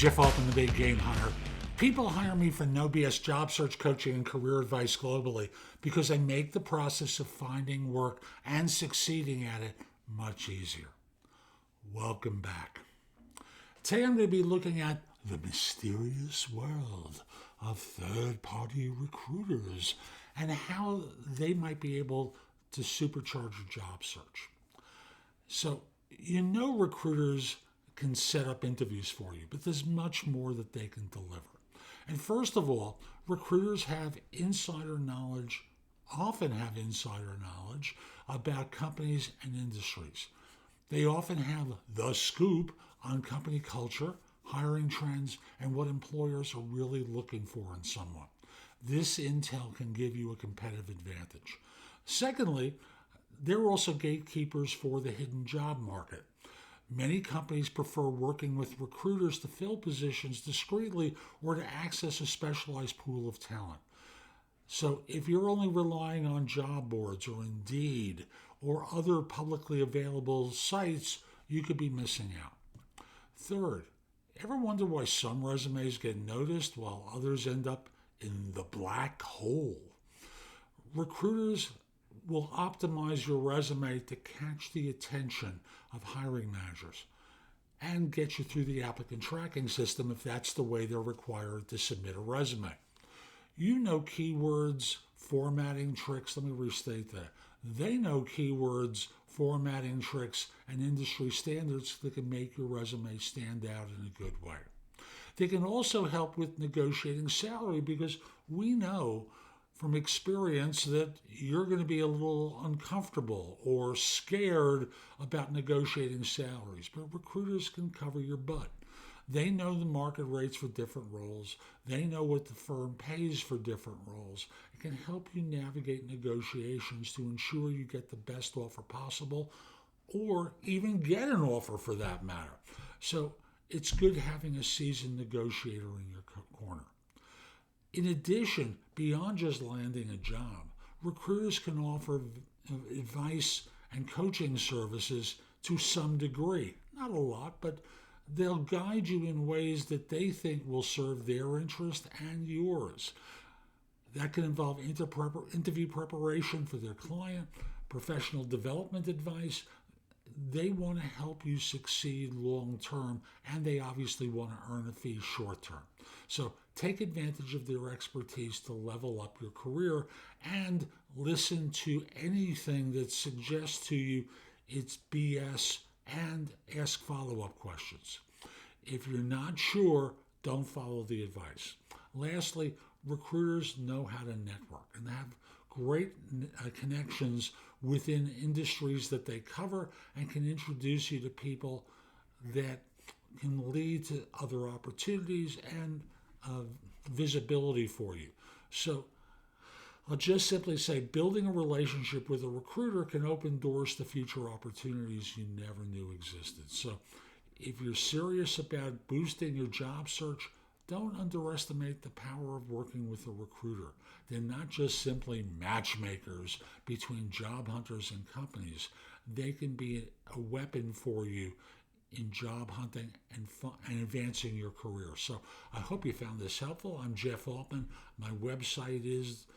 Jeff Altman, the Big Game Hunter. People hire me for no BS job search coaching and career advice globally because I make the process of finding work and succeeding at it much easier. Welcome back. Today I'm going to be looking at the mysterious world of third-party recruiters and how they might be able to supercharge your job search. So, recruiters can set up interviews for you, but there's much more that they can deliver. And first of all, recruiters have often have insider knowledge about companies and industries. They often have the scoop on company culture, hiring trends, and what employers are really looking for in someone. This intel can give you a competitive advantage. Secondly, they're also gatekeepers for the hidden job market. Many companies prefer working with recruiters to fill positions discreetly or to access a specialized pool of talent. So if you're only relying on job boards or Indeed or other publicly available sites, you could be missing out. Third, ever wonder why some resumes get noticed while others end up in the black hole? Recruiters will optimize your resume to catch the attention of hiring managers and get you through the applicant tracking system if that's the way they're required to submit a resume. You know keywords, formatting tricks. Let me restate that. They know keywords, formatting tricks, and industry standards that can make your resume stand out in a good way. They can also help with negotiating salary because we know from experience that you're going to be a little uncomfortable or scared about negotiating salaries, but recruiters can cover your butt. They know the market rates for different roles. They know what the firm pays for different roles. It can help you navigate negotiations to ensure you get the best offer possible or even get an offer for that matter. So it's good having a seasoned negotiator in your corner. In addition, beyond just landing a job, recruiters can offer advice and coaching services to some degree. Not a lot, but they'll guide you in ways that they think will serve their interest and yours. That can involve interview preparation for their client, professional development advice. They want to help you succeed long term, and they obviously want to earn a fee short term. So take advantage of their expertise to level up your career and listen to anything that suggests to you it's BS and ask follow-up questions. If you're not sure, don't follow the advice. Lastly, recruiters know how to network and have great connections within industries that they cover and can introduce you to people that can lead to other opportunities and visibility for you. So I'll just simply say building a relationship with a recruiter can open doors to future opportunities you never knew existed. So if you're serious about boosting your job search, don't underestimate the power of working with a recruiter. They're not just simply matchmakers between job hunters and companies. They can be a weapon for you in job hunting and advancing your career. So I hope you found this helpful. I'm Jeff Altman. My website is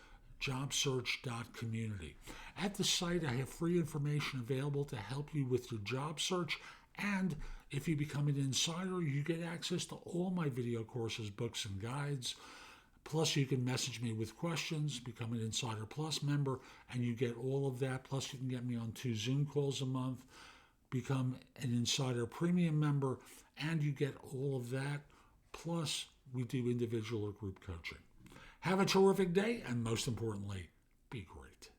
jobsearch.community. At the site, I have free information available to help you with your job search. And if you become an insider, you get access to all my video courses, books, and guides. Plus, you can message me with questions, become an Insider Plus member, and you get all of that. Plus, you can get me on 2 Zoom calls a month, become an Insider Premium member, and you get all of that. Plus, we do individual or group coaching. Have a terrific day, and most importantly, be great.